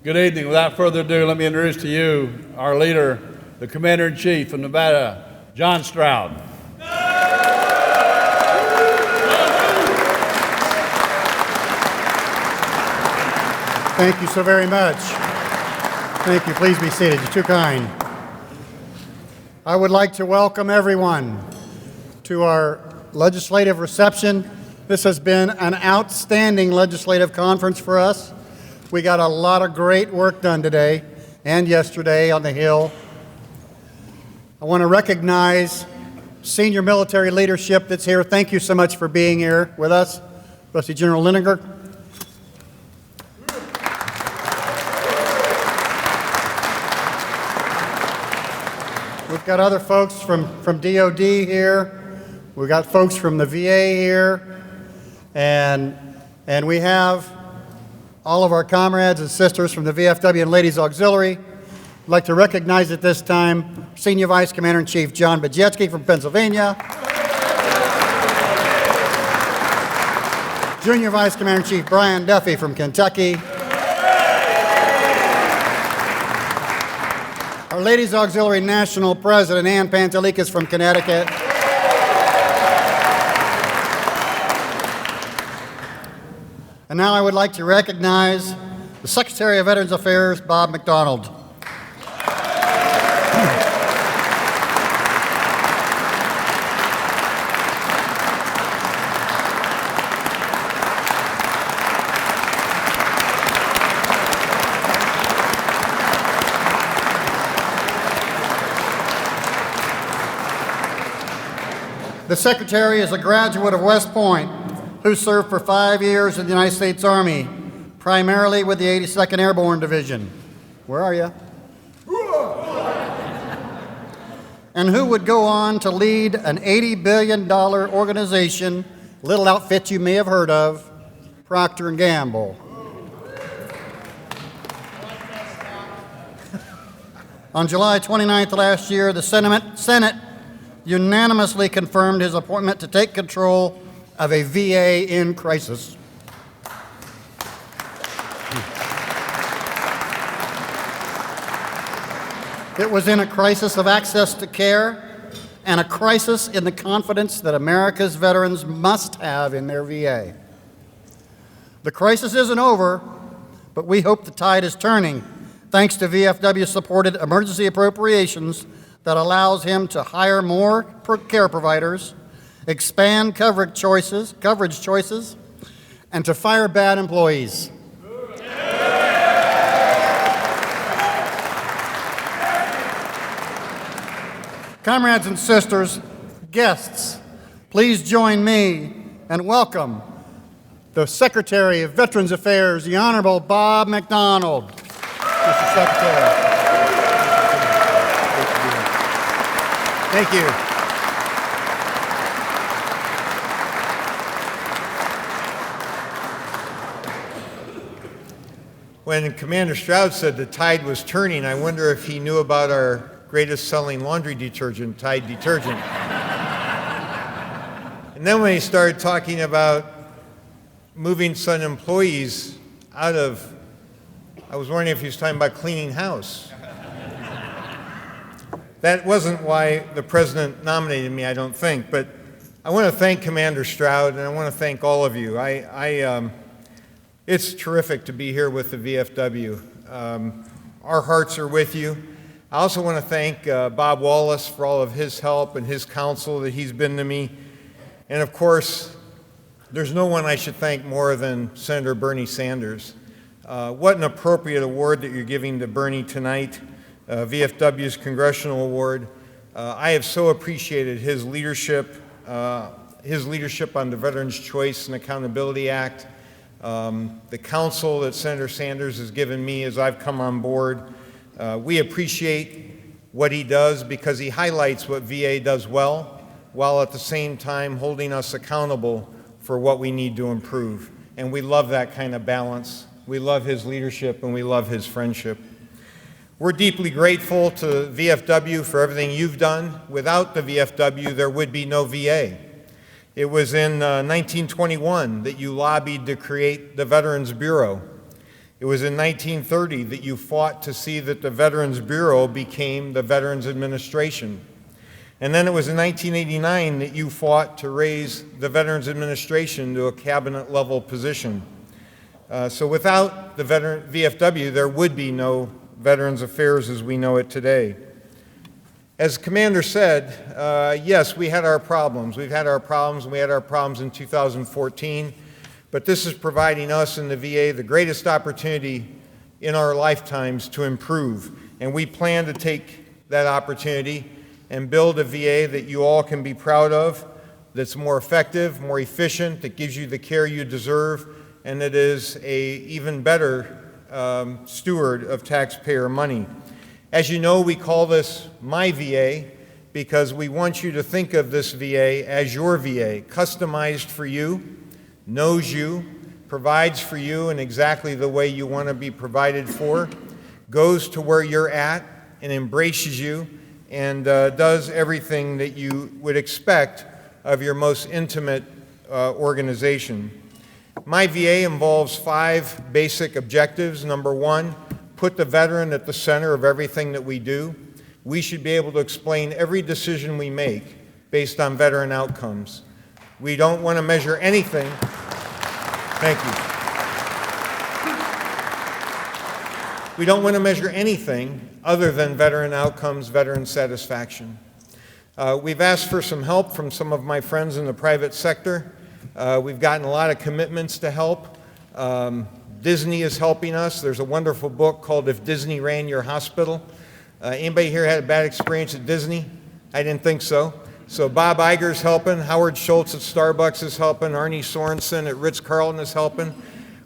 Good evening. Without further ado, let me introduce to you our leader, the Commander-in-Chief of Nevada, John Stroud. Thank you so very much. Thank you. Please be seated. You're too kind. I would like to welcome everyone to our legislative reception. This has been an outstanding legislative conference for us. We got a lot of great work done today and yesterday on the Hill. I want to recognize senior military leadership that's here. Thank you so much for being here with us. Especially General Lineker. We've got other folks from DOD here. We've got folks from the VA here. And we have all of our comrades and sisters from the VFW and Ladies Auxiliary. I'd like to recognize at this time Senior Vice Commander-in-Chief John Bajetsky from Pennsylvania. Junior Vice Commander-in-Chief Brian Duffy from Kentucky. Our Ladies Auxiliary National President Ann Pantelikas from Connecticut. And now I would like to recognize the Secretary of Veterans Affairs, Bob Mcdonald. The Secretary is a graduate of West Point, who served for 5 years in the United States Army, primarily with the 82nd Airborne Division. Where are you? And who would go on to lead an $80 billion organization, little outfit you may have heard of, Procter and Gamble. On July 29th last year, the Senate unanimously confirmed his appointment to take control of a VA in crisis. It was in a crisis of access to care and a crisis in the confidence that America's veterans must have in their VA. The crisis isn't over, but we hope the tide is turning thanks to VFW-supported emergency appropriations that allows him to hire more care providers, expand coverage choices, and to fire bad employees. Comrades and sisters, guests, please join me and welcome the Secretary of Veterans Affairs, the Honorable Bob Mcdonald. Mr. Secretary. Thank you. When Commander Stroud said the tide was turning, I wonder if he knew about our greatest selling laundry detergent, Tide Detergent. And then when he started talking about moving some employees out of, I was wondering if he was talking about cleaning house. That wasn't why the President nominated me, I don't think, but I want to thank Commander Stroud, and I want to thank all of you. It's terrific to be here with the VFW. Our hearts are with you. I also want to thank Bob Wallace for all of his help and his counsel that he's been to me. And of course, there's no one I should thank more than Senator Bernie Sanders. What an appropriate award that you're giving to Bernie tonight, VFW's Congressional Award. I have so appreciated his leadership on the Veterans Choice and Accountability Act, the counsel that Senator Sanders has given me as I've come on board. We appreciate what he does because he highlights what VA does well, while at the same time holding us accountable for what we need to improve. And we love that kind of balance. We love his leadership and we love his friendship. We're deeply grateful to VFW for everything you've done. Without the VFW, there would be no VA. It was in 1921 that you lobbied to create the Veterans Bureau. It was in 1930 that you fought to see that the Veterans Bureau became the Veterans Administration. And then it was in 1989 that you fought to raise the Veterans Administration to a cabinet-level position. So without the VFW, there would be no Veterans Affairs as we know it today. As Commander said, yes, we had our problems. We've had our problems, and we had our problems in 2014. But this is providing us in the VA the greatest opportunity in our lifetimes to improve. And we plan to take that opportunity and build a VA that you all can be proud of, that's more effective, more efficient, that gives you the care you deserve, and that is an even better steward of taxpayer money. As you know, we call this My VA because we want you to think of this VA as your VA, customized for you, knows you, provides for you in exactly the way you want to be provided for, goes to where you're at and embraces you, and does everything that you would expect of your most intimate organization. My VA involves 5 basic objectives. Number 1, put the veteran at the center of everything that we do. We should be able to explain every decision we make based on veteran outcomes. We don't want to measure anything. Thank you. We don't want to measure anything other than veteran outcomes, veteran satisfaction. We've asked for some help from some of my friends in the private sector. We've gotten a lot of commitments to help. Disney is helping us. There's a wonderful book called If Disney Ran Your Hospital. Anybody here had a bad experience at Disney? I didn't think so. So Bob Iger's helping, Howard Schultz at Starbucks is helping, Arnie Sorensen at Ritz-Carlton is helping.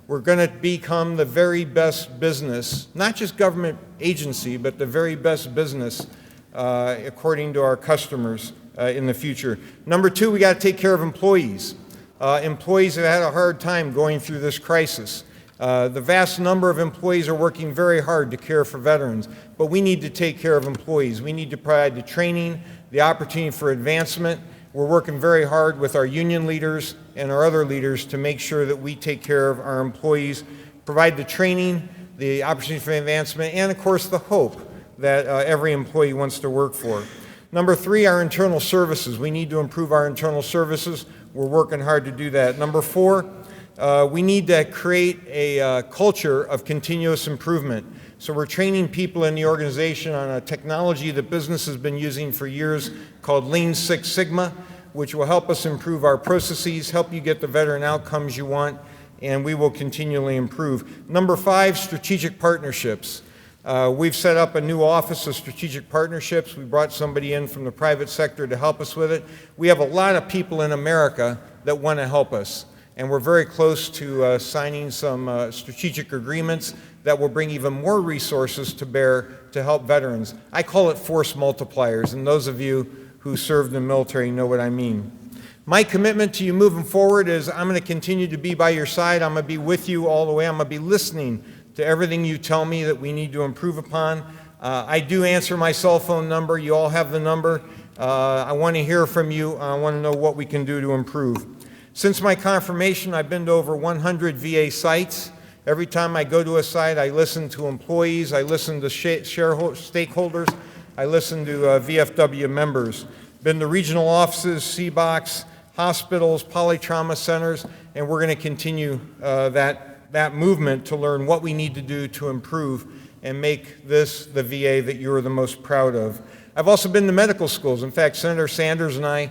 We're going to become the very best business, not just government agency, but the very best business according to our customers in the future. Number 2, we got to take care of employees. Employees have had a hard time going through this crisis. The vast number of employees are working very hard to care for veterans, but we need to take care of employees. We need to provide the training, the opportunity for advancement. We're working very hard with our union leaders and our other leaders to make sure that we take care of our employees, provide the training, the opportunity for advancement, and of course the hope that every employee wants to work for. Number 3, our internal services. We need to improve our internal services. We're working hard to do that. Number 4, we need to create a culture of continuous improvement. So we're training people in the organization on a technology that business has been using for years called Lean Six Sigma, which will help us improve our processes, help you get the veteran outcomes you want, and we will continually improve. Number 5, strategic partnerships. We've set up a new office of strategic partnerships. We brought somebody in from the private sector to help us with it. We have a lot of people in America that want to help us, and we're very close to signing some strategic agreements that will bring even more resources to bear to help veterans. I call it force multipliers, and those of you who served in the military know what I mean. My commitment to you moving forward is I'm going to continue to be by your side. I'm going to be with you all the way. I'm going to be listening to everything you tell me that we need to improve upon. I do answer my cell phone number. You all have the number. I want to hear from you. I want to know what we can do to improve. Since my confirmation, I've been to over 100 VA sites. Every time I go to a site, I listen to employees, I listen to stakeholders, I listen to VFW members. Been to regional offices, CBOCs, hospitals, polytrauma centers, and we're going to continue that movement to learn what we need to do to improve and make this the VA that you're the most proud of. I've also been to medical schools. In fact, Senator Sanders and I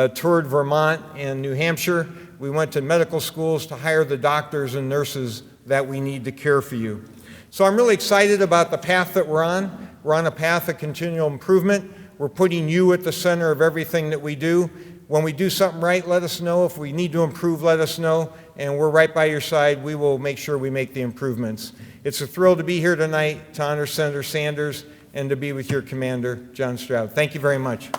toured Vermont and New Hampshire. We went to medical schools to hire the doctors and nurses that we need to care for you. So I'm really excited about the path that we're on. We're on a path of continual improvement. We're putting you at the center of everything that we do. When we do something right, let us know. If we need to improve, let us know. And we're right by your side. We will make sure we make the improvements. It's a thrill to be here tonight to honor Senator Sanders and to be with your commander, John Stroud. Thank you very much.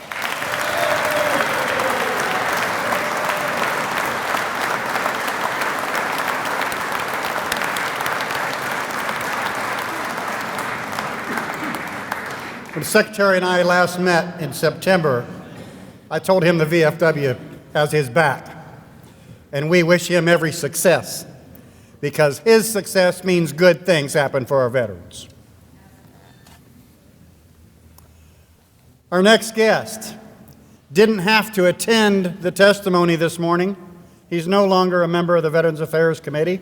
When the Secretary and I last met in September, I told him the VFW has his back, and we wish him every success. because his success means good things happen for our veterans. Our next guest didn't have to attend the testimony this morning. He's no longer a member of the Veterans Affairs Committee,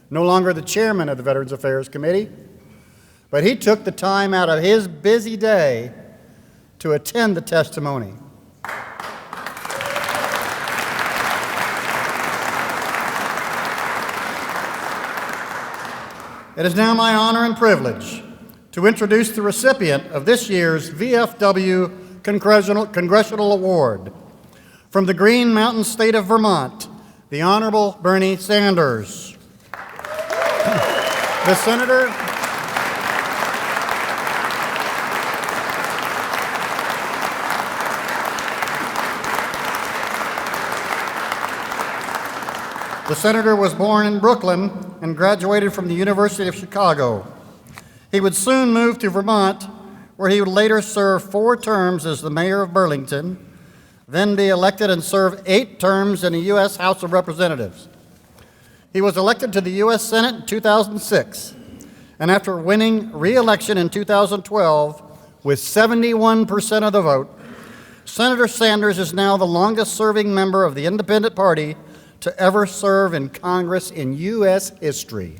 no longer the chairman of the Veterans Affairs Committee, but he took the time out of his busy day to attend the testimony. It is now my honor and privilege to introduce the recipient of this year's VFW Congressional Award. From the Green Mountain State of Vermont, the Honorable Bernie Sanders. The Senator was born in Brooklyn and graduated from the University of Chicago. He would soon move to Vermont, where he would later serve 4 terms as the mayor of Burlington, then be elected and serve 8 terms in the U.S. House of Representatives. He was elected to the U.S. Senate in 2006, and after winning re-election in 2012 with 71% of the vote, Senator Sanders is now the longest-serving member of the Independent Party to ever serve in Congress in U.S. history.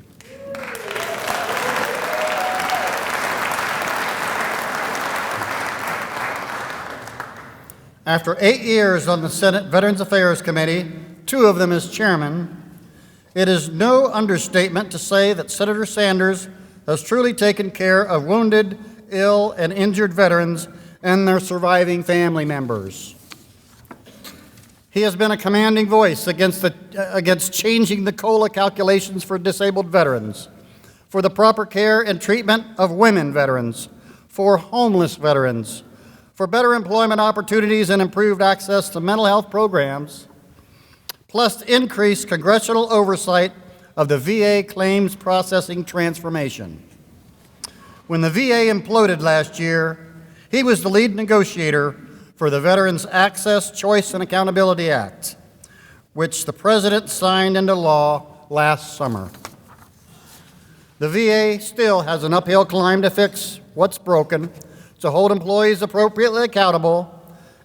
After 8 years on the Senate Veterans Affairs Committee, 2 of them as chairman, it is no understatement to say that Senator Sanders has truly taken care of wounded, ill, and injured veterans and their surviving family members. He has been a commanding voice against changing the COLA calculations for disabled veterans, for the proper care and treatment of women veterans, for homeless veterans, for better employment opportunities and improved access to mental health programs, plus increased congressional oversight of the VA claims processing transformation. When the VA imploded last year, he was the lead negotiator for the Veterans Access, Choice, and Accountability Act, which the President signed into law last summer. The VA still has an uphill climb to fix what's broken, to hold employees appropriately accountable,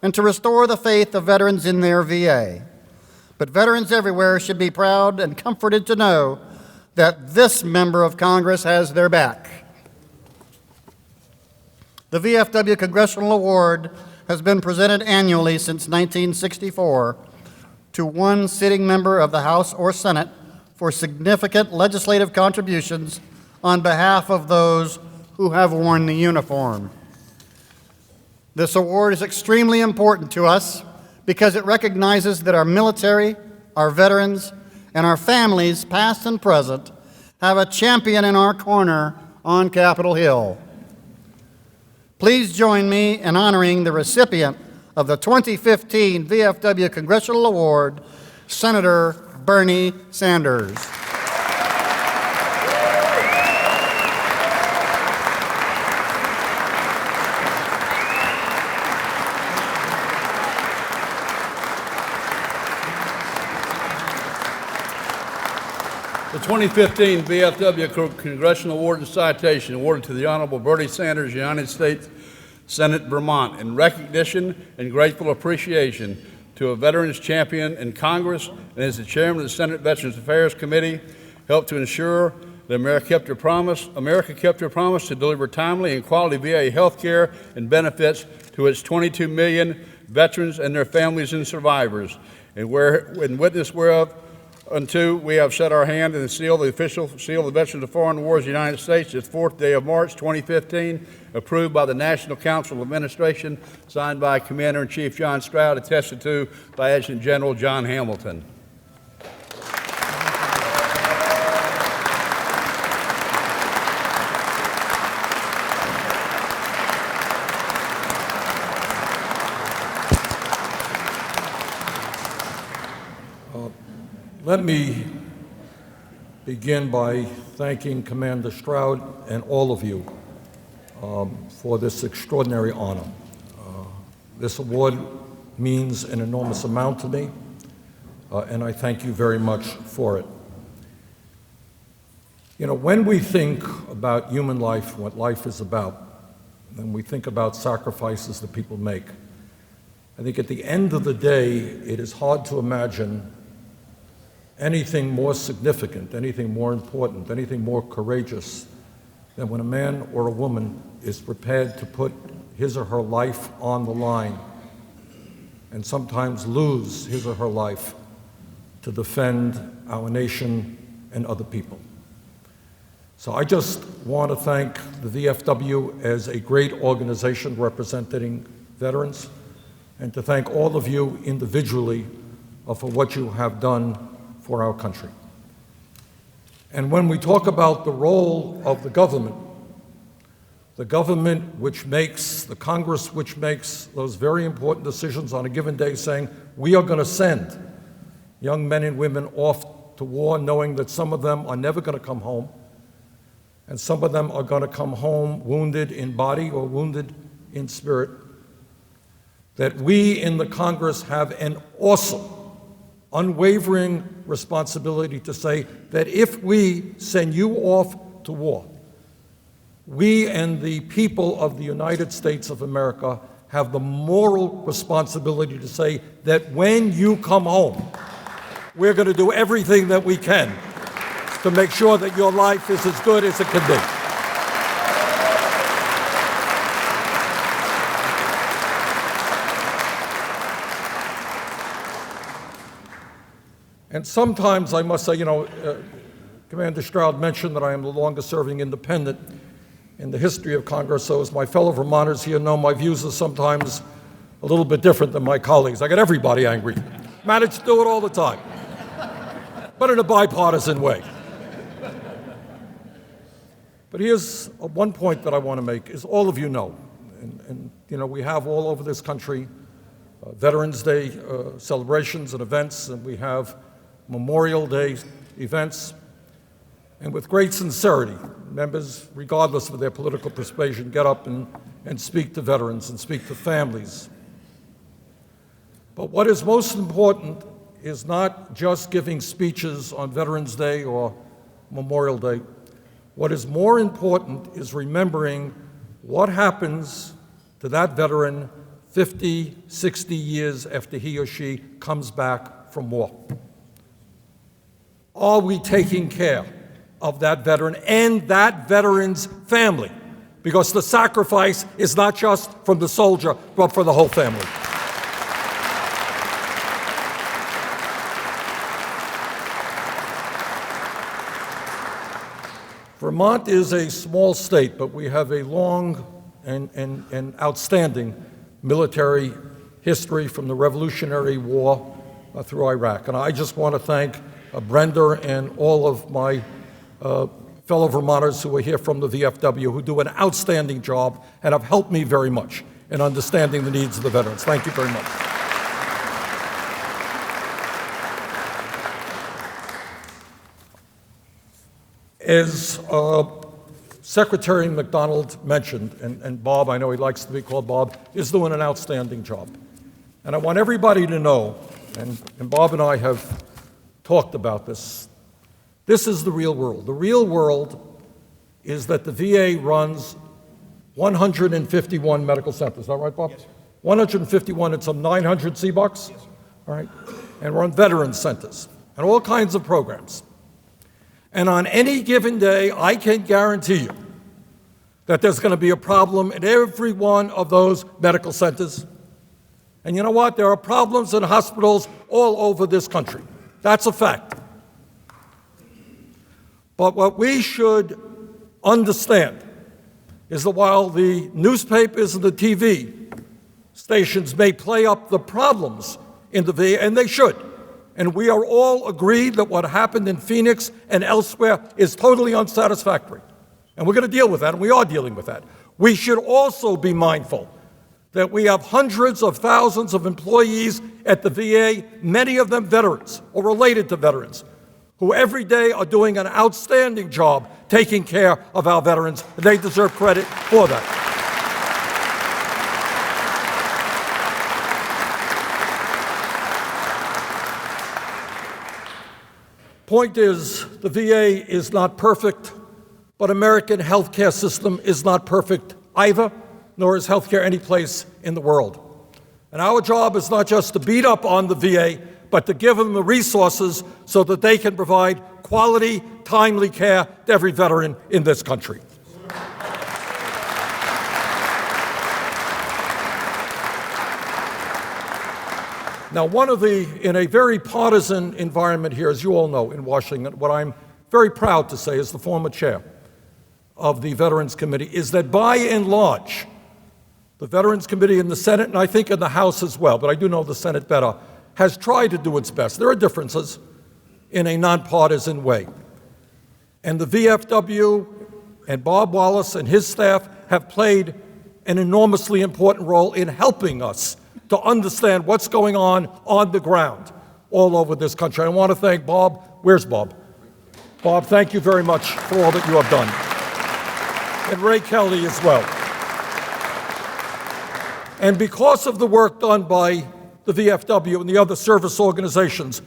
and to restore the faith of veterans in their VA. But veterans everywhere should be proud and comforted to know that this member of Congress has their back. The VFW Congressional Award has been presented annually since 1964 to one sitting member of the House or Senate for significant legislative contributions on behalf of those who have worn the uniform. This award is extremely important to us because it recognizes that our military, our veterans, and our families, past and present, have a champion in our corner on Capitol Hill. Please join me in honoring the recipient of the 2015 VFW Congressional Award, Senator Bernie Sanders. The 2015 VFW Congressional Award and Citation awarded to the Honorable Bernie Sanders, United States Senate, Vermont, in recognition and grateful appreciation to a veterans champion in Congress and as the chairman of the Senate Veterans Affairs Committee, helped to ensure that America kept her promise to deliver timely and quality VA health care and benefits to its 22 million veterans and their families and survivors, and witness whereof unto we have set our hand and sealed the official seal of the Veterans of Foreign Wars of the United States this 4th day of March 2015, approved by the National Council of Administration, signed by Commander-in-Chief John Stroud, attested to by Adjutant General John Hamilton. Let me begin by thanking Commander Stroud and all of you for this extraordinary honor. This award means an enormous amount to me, and I thank you very much for it. You know, when we think about human life, what life is about, and we think about sacrifices that people make, I think at the end of the day, it is hard to imagine anything more significant, anything more important, anything more courageous than when a man or a woman is prepared to put his or her life on the line and sometimes lose his or her life to defend our nation and other people. So I just want to thank the VFW as a great organization representing veterans, and to thank all of you individually for what you have done for our country. And when we talk about the role of the government which makes, the Congress which makes those very important decisions on a given day, saying we are going to send young men and women off to war knowing that some of them are never going to come home, and some of them are going to come home wounded in body or wounded in spirit, that we in the Congress have an awesome, unwavering responsibility to say that if we send you off to war, we and the people of the United States of America have the moral responsibility to say that when you come home, we're going to do everything that we can to make sure that your life is as good as it can be. And sometimes I must say, you know, Commander Stroud mentioned that I am the longest serving independent in the history of Congress, so as my fellow Vermonters here know, my views are sometimes a little bit different than my colleagues. I get everybody angry. Manage to do it all the time, but in a bipartisan way. But here's one point that I want to make, is all of you know, and you know, we have all over this country Veterans Day celebrations and events, and we have Memorial Day events. And with great sincerity, members, regardless of their political persuasion, get up and speak to veterans and speak to families. But what is most important is not just giving speeches on Veterans Day or Memorial Day. What is more important is remembering what happens to that veteran 50, 60 years after he or she comes back from war. Are we taking care of that veteran and that veteran's family? Because the sacrifice is not just from the soldier, but for the whole family. Vermont is a small state, but we have a long and outstanding military history from the Revolutionary War through Iraq. And I just want to thank Brenda and all of my fellow Vermonters who are here from the VFW, who do an outstanding job and have helped me very much in understanding the needs of the veterans. Thank you very much. As Secretary Mcdonald mentioned, and Bob, I know he likes to be called Bob, is doing an outstanding job. And I want everybody to know, and Bob and I have talked about this, this is the real world. The real world is that the VA runs 151 medical centers. Is that right, Bob? Yes, sir. 151 and some 900 C-Bucks? Yes, sir. All right. And run veteran centers and all kinds of programs. And on any given day, I can guarantee you that there's going to be a problem in every one of those medical centers. And you know what? There are problems in hospitals all over this country. That's a fact. But what we should understand is that while the newspapers and the TV stations may play up the problems in the VA, and they should, and we are all agreed that what happened in Phoenix and elsewhere is totally unsatisfactory. And we're going to deal with that, and we are dealing with that. We should also be mindful that we have hundreds of thousands of employees at the VA, many of them veterans or related to veterans, who every day are doing an outstanding job taking care of our veterans, and they deserve credit for that. Point is, the VA is not perfect. but American healthcare system is not perfect either, nor is healthcare any place in the world. And our job is not just to beat up on the VA, but to give them the resources so that they can provide quality, timely care to every veteran in this country. Now, in a very partisan environment here, as you all know, in Washington, what I'm very proud to say as the former chair of the Veterans Committee is that by and large, the Veterans Committee in the Senate, and I think in the House as well, but I do know the Senate better, has tried to do its best. There are differences in a nonpartisan way. And the VFW and Bob Wallace and his staff have played an enormously important role in helping us to understand what's going on the ground all over this country. I want to thank Bob. Where's Bob? Bob, thank you very much for all that you have done. And Ray Kelly as well. And because of the work done by the VFW and the other service organizations,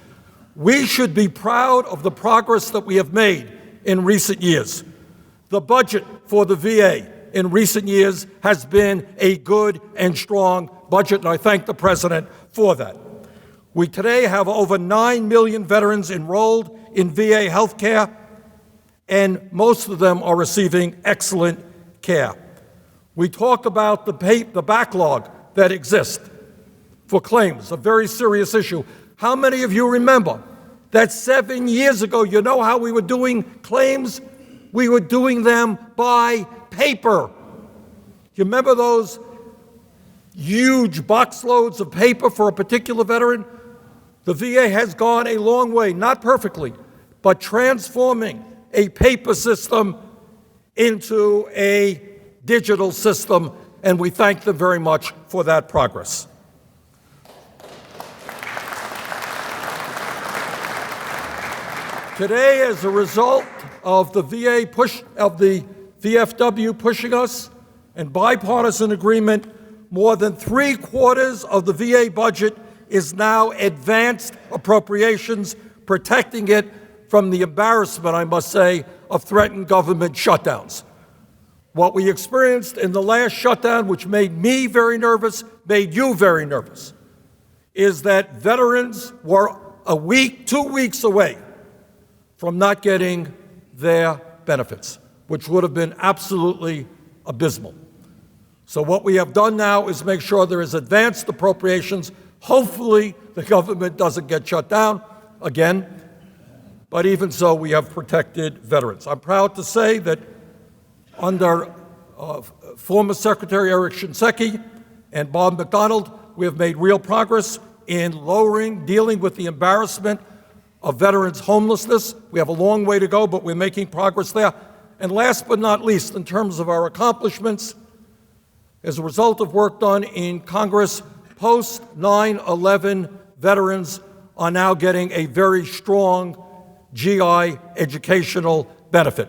we should be proud of the progress that we have made in recent years. The budget for the VA in recent years has been a good and strong budget, and I thank the President for that. We today have over 9 million veterans enrolled in VA health care, and most of them are receiving excellent care. We talk about the backlog that exists for claims, a very serious issue. How many of you remember that 7 years ago, you know how we were doing claims? We were doing them by paper. You remember those huge box loads of paper for a particular veteran? The VA has gone a long way, not perfectly, but transforming a paper system into a digital system, and we thank them very much for that progress. Today, as a result of the VFW pushing us and bipartisan agreement, more than 3/4 of the VA budget is now advanced appropriations, protecting it from the embarrassment, I must say, of threatened government shutdowns. What we experienced in the last shutdown, which made me very nervous, made you very nervous, is that veterans were 2 weeks away from not getting their benefits, which would have been absolutely abysmal. So what we have done now is make sure there is advanced appropriations. Hopefully the government doesn't get shut down again, but even so, we have protected veterans. I'm proud to say that under former Secretary Eric Shinseki and Bob Mcdonald, we have made real progress in dealing with the embarrassment of veterans' homelessness. We have a long way to go, but we're making progress there. And last but not least, in terms of our accomplishments, as a result of work done in Congress, post-9/11 veterans are now getting a very strong GI educational benefit.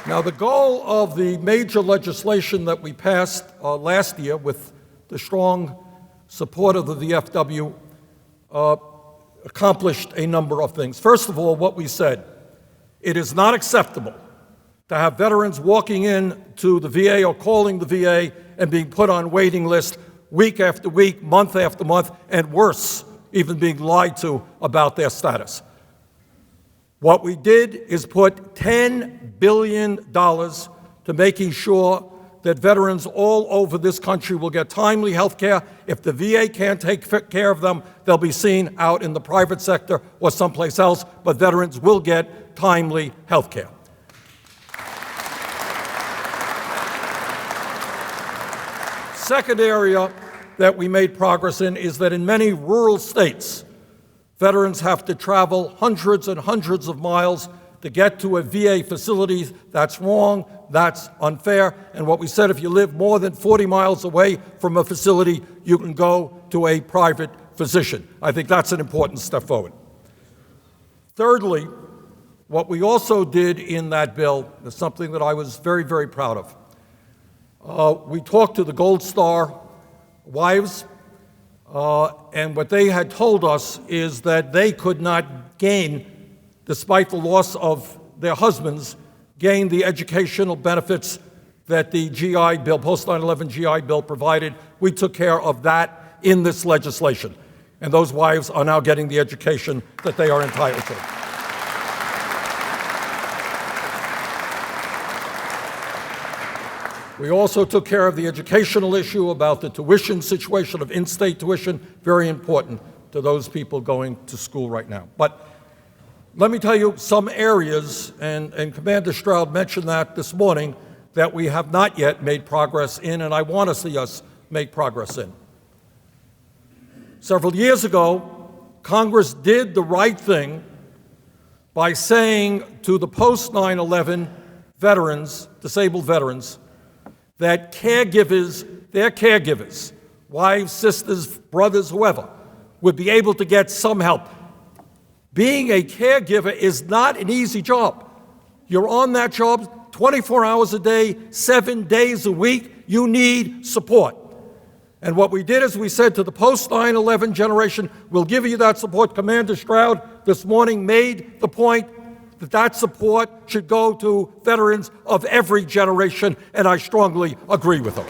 Now, the goal of the major legislation that we passed last year with the strong support of the VFW accomplished a number of things. First of all, what we said, it is not acceptable to have veterans walking in to the VA or calling the VA and being put on waiting lists week after week, month after month, and worse, even being lied to about their status. What we did is put $10 billion to making sure that veterans all over this country will get timely health care. If the VA can't take care of them, they'll be seen out in the private sector or someplace else, but veterans will get timely health care. Second area that we made progress in is that in many rural states, veterans have to travel hundreds and hundreds of miles to get to a VA facility. That's wrong, that's unfair, and what we said, if you live more than 40 miles away from a facility, you can go to a private physician. I think that's an important step forward. Thirdly, what we also did in that bill is something that I was very, very proud of. We talked to the Gold Star wives. And what they had told us is that they could not gain, despite the loss of their husbands, gain the educational benefits that the GI Bill, post 9/11 GI Bill provided. We took care of that in this legislation. And those wives are now getting the education that they are entitled to. We also took care of the educational issue about the tuition situation of in-state tuition, very important to those people going to school right now. But let me tell you some areas, and Commander Stroud mentioned that this morning, that we have not yet made progress in, and I want to see us make progress in. Several years ago, Congress did the right thing by saying to the post-9/11 veterans, disabled veterans, that caregivers, their caregivers, wives, sisters, brothers, whoever, would be able to get some help. Being a caregiver is not an easy job. You're on that job 24 hours a day, 7 days a week. You need support. And what we did is we said to the post-9/11 generation, we'll give you that support. Commander Stroud this morning made the point that that support should go to veterans of every generation, and I strongly agree with him.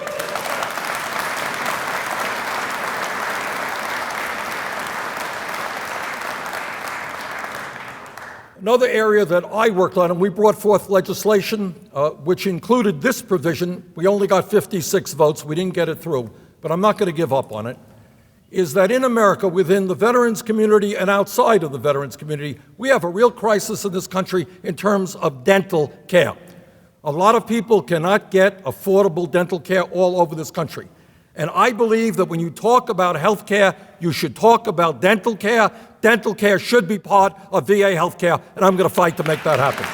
Another area that I worked on, and we brought forth legislation which included this provision. We only got 56 votes. We didn't get it through, but I'm not going to give up on it, is that in America, within the veterans community and outside of the veterans community, we have a real crisis in this country in terms of dental care. A lot of people cannot get affordable dental care all over this country. And I believe that when you talk about health care, you should talk about dental care. Dental care should be part of VA health care, and I'm going to fight to make that happen.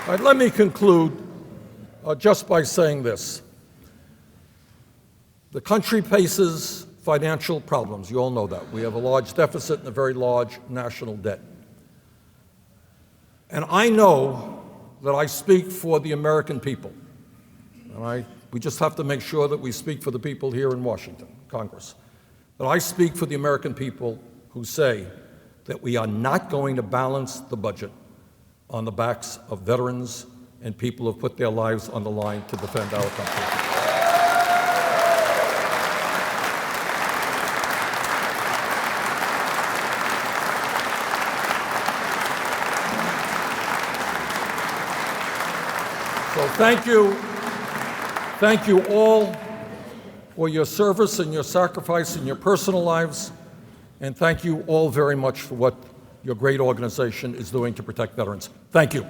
All right, let me conclude just by saying this. The country faces financial problems. You all know that. We have a large deficit and a very large national debt. And I know that I speak for the American people. And we just have to make sure that we speak for the people here in Washington, Congress. That I speak for the American people who say that we are not going to balance the budget on the backs of veterans and people who have put their lives on the line to defend our country. So thank you all for your service and your sacrifice in your personal lives, and thank you all very much for what your great organization is doing to protect veterans. Thank you.